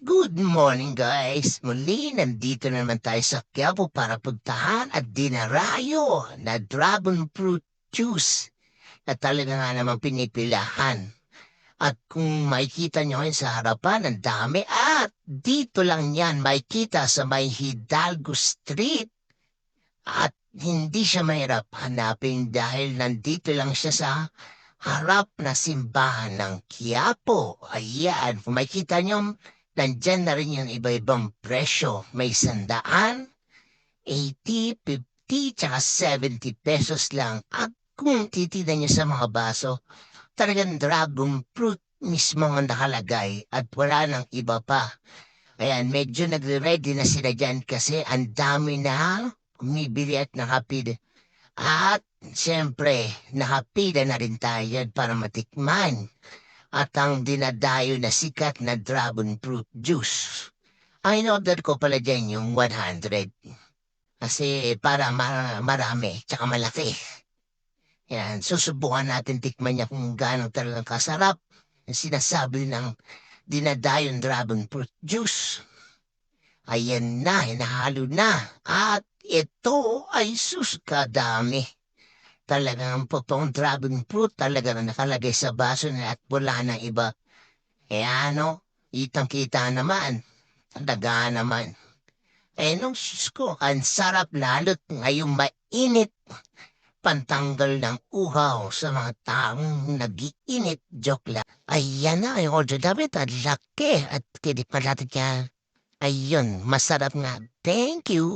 Good morning guys! Muli nandito na naman tayo sa Quiapo para puntahan at dinarayo na dragon fruit juice na talaga nga namang pinipilahan. At kung makikita nyo yun sa harapan, ang dami. At dito lang yan makikita sa may Hidalgo Street. At hindi siya mahirap hanapin dahil nandito lang siya sa harap na simbahan ng Quiapo. Ayan, kung makikita nyo, nandyan na rin yung iba-ibang presyo. May 100, 80, 50, tsaka 70 pesos lang. At kung titignan nyo sa mga baso, talagang dragon fruit mismo ang nakalagay at wala nang iba pa. Ayan, medyo nagre-ready na sila dyan kasi ang dami na bumibili at nakapili. At siyempre, nakapila na rin tayo para matikman at ang dinadayo na sikat na dragon fruit juice. Ang in-order ko pala dyan yung 100. Kasi para marami, tsaka malaki. Yan, susubukan natin tikman niya kung gaano talagang kasarap ang sinasabi ng dinadayong dragon fruit juice. Ayan na, hinahalo na. At ito ay kadami. Talagang totoong dragon fruit talaga na nakalagay sa baso na at wala na iba. Eh ano, kitang-kita naman. Talaga naman. Eh nung sus ko, ang sarap lalo't ngayong mainit. Pantanggal ng uhaw sa mga taong nag-iinit. Joke lang. Ayan na, yung order namin. Ang laki at kinip natin yan. Ayun, masarap nga. Thank you.